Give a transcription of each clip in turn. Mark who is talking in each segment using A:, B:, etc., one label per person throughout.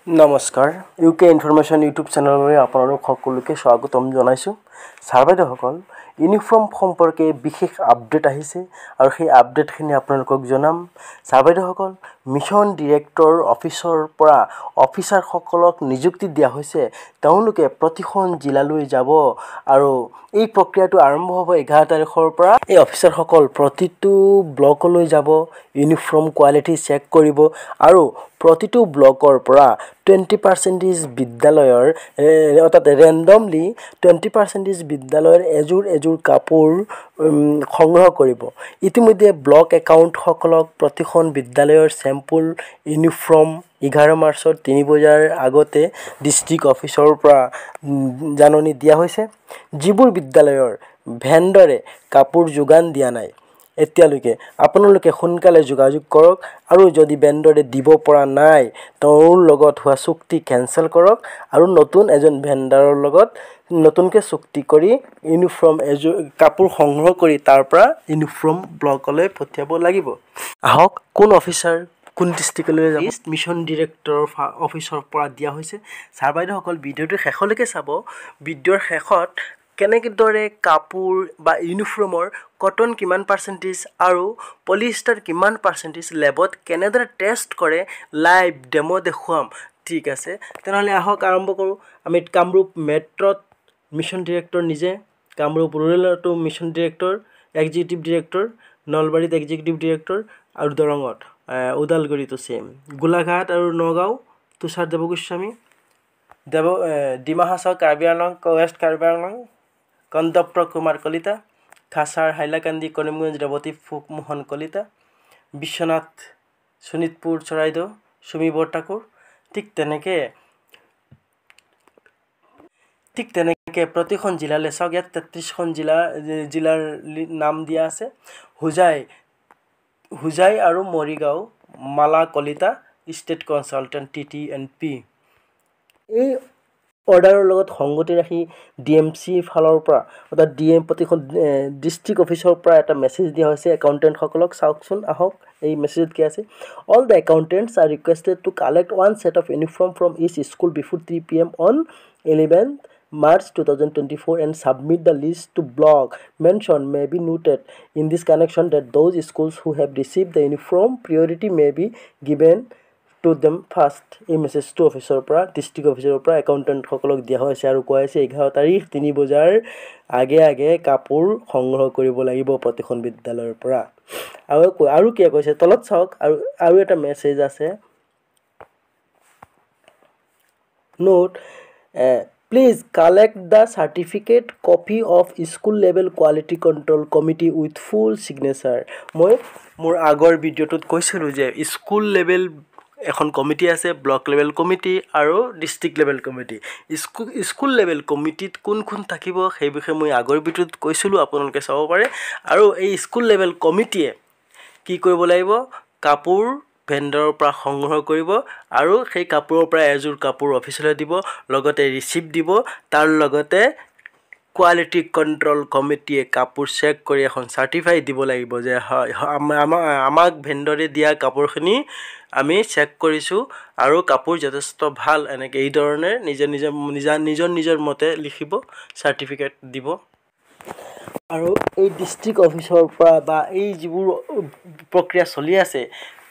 A: নমস্কাৰ UK information YouTube চেনেললৈ আপোনালোক সকলোকে স্বাগতম জনাইছোঁ। ছাৰ বাইদেউসকল, ইউনিফৰ্ম সম্পৰ্কে বিশেষ আপডেট আহিছে আৰু সেই আপডেটখিনি আপোনালোকক জনাম। ছাৰ বাইদেউসকল, মিছন ডিৰেক্টৰ অফিচৰ পৰা অফিচাৰসকলক নিযুক্তি দিয়া হৈছে। তেওঁলোকে প্ৰতিখন জিলালৈ যাব আৰু এই প্ৰক্ৰিয়াটো আৰম্ভ হ'ব 11 তাৰিখৰ পৰা। এই অফিচাৰসকল প্ৰতিটো ব্লকলৈ যাব, ইউনিফৰ্ম কোৱালিটি চেক কৰিব আৰু প্ৰতিটো ব্লকৰ পৰা 20% বিদ্যালয়ৰ অৰ্থাৎ ৰেণ্ডমলি 20% বিদ্যালয়ৰ এযোৰ কাপোৰ সংগ্ৰহ কৰিব। ইতিমধ্যে ব্লক একাউণ্টসকলক প্ৰতিখন বিদ্যালয়ৰ চেম্পুল ইউনিফৰ্ম 11 মাৰ্চৰ 3 বজাৰ আগতে ডিষ্ট্ৰিক্ট অফিচৰ পৰা জাননী দিয়া হৈছে। যিবোৰ বিদ্যালয়ৰ ভেণ্ডৰে কাপোৰ যোগান দিয়া নাই এতিয়ালৈকে আপোনালোকে সোনকালে যোগাযোগ কৰক আৰু যদি ভেণ্ডৰে দিব পৰা নাই তেওঁৰ লগত হোৱা চুক্তি কেঞ্চেল কৰক আৰু নতুন এজন ভেণ্ডাৰৰ লগত নতুনকৈ চুক্তি কৰি ইউনিফৰ্ম কাপোৰ সংগ্ৰহ কৰি তাৰ পৰা ইউনিফৰ্ম ব্লকলৈ পঠিয়াব লাগিব। আহক কোন অফিচাৰ কোন ডিষ্ট্ৰিক্টলৈ যাব মিছন ডিৰেক্টৰৰ অফিচৰ পৰা দিয়া হৈছে। ছাৰ বাইদেউসকল, ভিডিঅ'টো শেষলৈকে চাব। ভিডিঅ'ৰ শেষত কেনেদৰে কাপোৰ বা ইউনিফৰ্মৰ কটন কিমান পাৰ্চেণ্টেজ আৰু পলিষ্টাৰ কিমান পাৰ্চেণ্টেজ লেবত কেনেদৰে টেষ্ট কৰে লাইভ ডেমো দেখুৱাম। ঠিক আছে, তেনেহ'লে আহক আৰম্ভ কৰোঁ। আমি কামৰূপ মেট্ৰত মিছন ডিৰেক্টৰ নিজে, কামৰূপ ৰুৰেলতো মিছন ডিৰেক্টৰ এক্সিকিউটিভ ডিৰেক্টৰ, নলবাৰীত এক্সিকিউটিভ ডিৰেক্টৰ আৰু দৰঙত ওদালগুৰিতো ছেম, গোলাঘাট আৰু নগাঁও তুষাৰ দেৱগোস্বামী, ডিমা হাছাও কাৰ্বি আংলং ৱেষ্ট কাৰ্বি আংলং কন্দপ্ৰ কুমাৰ কলিতা, খাছাৰ হাইলাকান্দি কৰিমগঞ্জ ৰেৱতী ফুকমোহন কলিতা, বিশ্বনাথ শোণিতপুৰ চৰাইদেউ চুমি বৰঠাকুৰ। ঠিক তেনেকৈ প্ৰতিখন জিলালৈ চাওক। ইয়াত 33খন জিলাৰ নাম দিয়া আছে। হোজাই আৰু মৰিগাঁও মালা কলিতা ষ্টেট কনচালটেণ্ট TTNP। এই অৰ্ডাৰৰ লগত সংগতি ৰাখি DMC ফালৰ পৰা অৰ্থাৎ প্ৰতিখন ডিষ্ট্ৰিক্ট অফিচৰ পৰা এটা মেছেজ দিয়া হৈছে একাউণ্টেণ্টসকলক। চাওকচোন, আহক এই মেছেজত কি আছে। All the accountants are requested to collect one set of uniform from each school before 3 PM on 11 March 2024 and submit the list to block. Mention may be noted in this connection that those schools who have received the uniform priority may be given to them first. এই মেছেজটো অফিচৰ পৰা district অফিচৰ পৰা একাউণ্টেণ্টসকলক দিয়া হৈছে আৰু কোৱা হৈছে 11 তাৰিখ 3 বজাৰ আগে কাপোৰ সংগ্ৰহ কৰিব লাগিব প্ৰতিখন বিদ্যালয়ৰ পৰা। আৰু কি কৈছে তলত চাওক। আৰু এটা মেছেজ আছে, note please collect the certificate copy of school level quality control committee with full signature. মই মোৰ আগৰ ভিডিঅ'টোত কৈছিলোঁ যে স্কুল লেভেল এখন কমিটি আছে, ব্লক লেভেল কমিটি আৰু district level committee. School level কমিটিত কোন থাকিব সেই বিষয়ে মই আগৰ ভিডিঅ'ত কৈছিলোঁ, আপোনালোকে চাব পাৰে। আৰু এই স্কুল লেভেল কমিটিয়ে কি কৰিব লাগিব, কাপোৰ ভেণ্ডৰৰ পৰা সংগ্ৰহ কৰিব আৰু সেই কাপোৰৰ পৰা এযোৰ কাপোৰ অফিচলৈ দিব, লগতে ৰিচিপ্ট দিব। তাৰ লগতে কোৱালিটি কণ্ট্ৰল কমিটিয়ে কাপোৰ চেক কৰি এখন চাৰ্টিফাই দিব লাগিব যে হয় আমাক ভেণ্ডৰে দিয়া কাপোৰখিনি আমি চেক কৰিছোঁ আৰু কাপোৰ যথেষ্ট ভাল। এনেকৈ এই ধৰণে নিজৰ মতে লিখিব, চাৰ্টিফিকেট দিব। আৰু এই ডিষ্ট্ৰিক্ট অফিচৰ পৰা বা এই যিবোৰ প্ৰক্ৰিয়া চলি আছে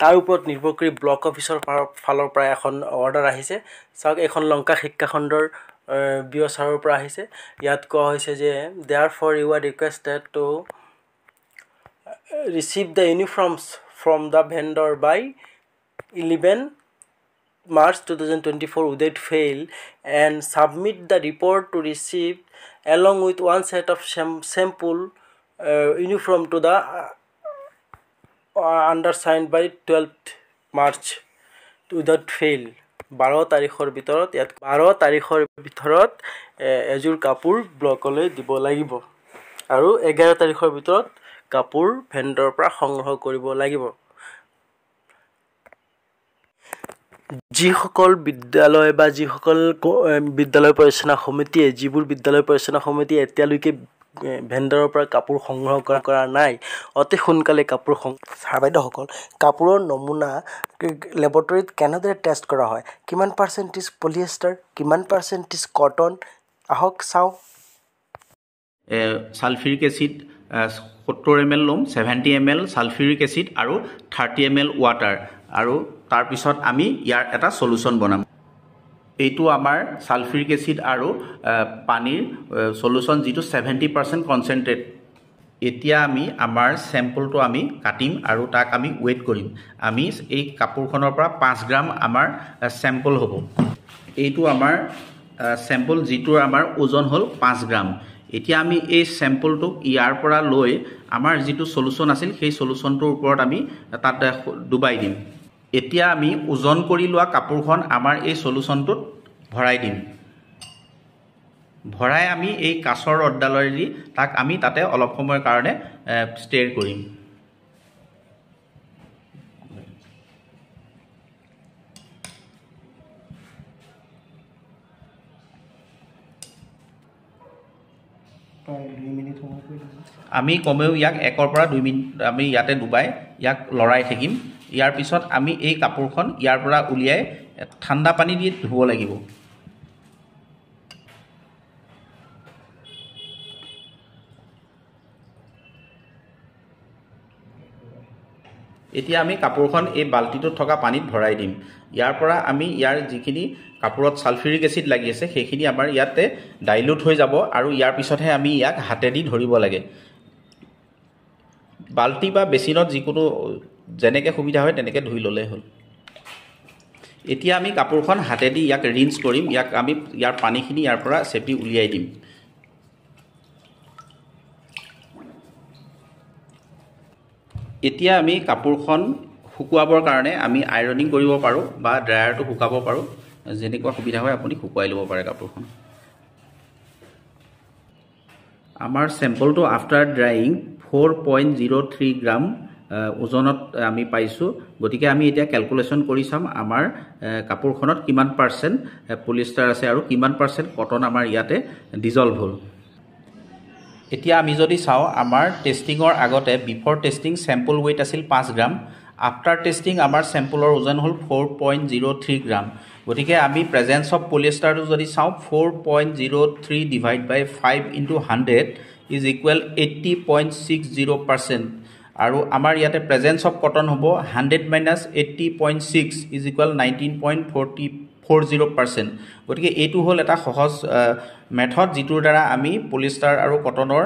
A: তাৰ ওপৰত নিৰ্ভৰ কৰি ব্লক অফিচৰ ফালৰ পৰা এখন অৰ্ডাৰ আহিছে। চাওক, এখন লংকা শিক্ষাখণ্ডৰ বিঅ' ছাৰৰ পৰা আহিছে। ইয়াত কোৱা হৈছে যে therefore you are requested to receive the uniforms from the vendor by 11 March 2024 without fail and submit the report to receive along with one set of sample uniform to the undersigned by 12th March without fail। 12 তাৰিখৰ ভিতৰত এযোৰ কাপোৰ ব্লকলৈ দিব লাগিব আৰু 11 তাৰিখৰ ভিতৰত কাপোৰ ভেণ্ডৰৰ পৰা সংগ্ৰহ কৰিব লাগিব। যিসকল বিদ্যালয় বা যিসকল বিদ্যালয় পৰিচালনা সমিতিয়ে যিবোৰ বিদ্যালয় পৰিচালনা সমিতিয়ে এতিয়ালৈকে ভেণ্ডাৰৰ পৰা কাপোৰ সংগ্ৰহ কৰা নাই, অতি সোনকালে কাপোৰ ছাৰ বাইদেউসকল কাপোৰৰ নমুনা লেবৰেটৰীত কেনেদৰে টেষ্ট কৰা হয়, কিমান পাৰ্চেণ্টেজ পলিয়েষ্টাৰ, কিমান পাৰ্চেণ্টেজ কটন, আহক চাওঁ।
B: ছালফিউৰিক এচিড 70 ml ল'ম, 70 ml ছালফিউৰিক এচিড আৰু 30 ml ৱাটাৰ, আৰু তাৰপিছত আমি ইয়াৰ এটা সলিউশ্যন বনাম। এইটো আমাৰ ছালফিউৰিক এচিড আৰু পানীৰ সলিউশ্যন, যিটো 70% কনচেনট্ৰেট। এতিয়া আমি আমাৰ চেম্পলটো আমি কাটিম আৰু তাক আমি ৱেইট কৰিম। আমি এই কাপোৰখনৰ পৰা 5 গ্ৰাম আমাৰ চেম্পল হ'ব। এইটো আমাৰ চেম্পল, যিটোৰ আমাৰ ওজন হ'ল 5 গ্ৰাম। এতিয়া আমি এই চেম্পলটোক ইয়াৰ পৰা লৈ আমাৰ যিটো সলিউশ্যন আছিল সেই সলিউশ্যনটোৰ ওপৰত আমি তাত ডুবাই দিম। এতিয়া আমি ওজন কৰি লোৱা কাপোৰখন আমাৰ এই সলিউশ্যনটোত ভৰাই দিম। ভৰাই আমি এই কাঁচৰ ৰডডালেৰে তাক আমি তাতে অলপ সময়ৰ কাৰণে ষ্টেৰ কৰিম। আমি কমেও ইয়াক 1 পৰা 2 মিনিট আমি ইয়াতে ডুবাই ইয়াক লৰাই থাকিম। ইয়াৰ পিছত আমি এই কাপোৰখন ইয়াৰ পৰা উলিয়াই ঠাণ্ডা পানী দি ধুব লাগিব। এতিয়া আমি কাপোৰখন এই বাল্টিটোত থকা পানীত ভৰাই দিম। ইয়াৰ পৰা আমি ইয়াৰ যিখিনি কাপোৰত ছালফিউৰিক এচিড লাগি আছে সেইখিনি আমাৰ ইয়াতে ডাইলুট হৈ যাব, আৰু ইয়াৰ পিছতহে আমি ইয়াক হাতেদি ধৰিব লাগে। বাল্টি বা বেচিনত যিকোনো যেনেকৈ সুবিধা হয় তেনেকৈ ধুই ল'লেই হ'ল। এতিয়া আমি কাপোৰখন হাতেদি ইয়াক ৰিন্স কৰিম। ইয়াক আমি ইয়াৰ পানীখিনি ইয়াৰ পৰা চেপি উলিয়াই দিম। এতিয়া আমি কাপোৰখন শুকুৱাবৰ কাৰণে আমি আইৰনিং কৰিব পাৰোঁ বা ড্ৰায়াৰটো শুকাব পাৰোঁ। যেনেকুৱা সুবিধা হয় আপুনি শুকুৱাই ল'ব পাৰে কাপোৰখন। আমাৰ চেম্পলটো আফটাৰ ড্ৰাইং 4.03 গ্ৰাম ওজনত আমি পাইছোঁ। গতিকে আমি এতিয়া কেলকুলেশ্যন কৰি চাম আমাৰ কাপোৰখনত কিমান পাৰ্চেণ্ট পলিষ্টাৰ আছে আৰু কিমান পাৰ্চেণ্ট কটন আমাৰ ইয়াতে ডিজলভ হ'ল। এতিয়া আমি যদি চাওঁ, আমাৰ টেষ্টিঙৰ আগতে বিফৰ টেষ্টিং চেম্পল ৱেইট আছিল 5 গ্ৰাম। আফটাৰ টেষ্টিং আমাৰ চেম্পলৰ ওজন হ'ল 4.03 গ্ৰাম। গতিকে আমি প্ৰেজেন্স অফ পলিষ্টাৰটো যদি চাওঁ, 4.03 ডিভাইড বাই 5 × 100 ইজ ইকুৱেল 80.60%। আৰু আমাৰ ইয়াতে প্ৰেজেন্স অফ কটন হ'ব 100 - 80.6 ইজ ইকুৱেল 19.40%। গতিকে এইটো হ'ল এটা সহজ মেথড, যিটোৰ দ্বাৰা আমি পলিষ্টাৰ আৰু কটনৰ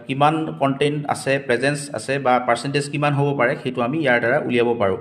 B: কিমান কণ্টেণ্ট আছে, প্ৰেজেন্স আছে বা পাৰ্চেণ্টেজ কিমান হ'ব পাৰে, সেইটো আমি ইয়াৰ দ্বাৰা উলিয়াব পাৰোঁ।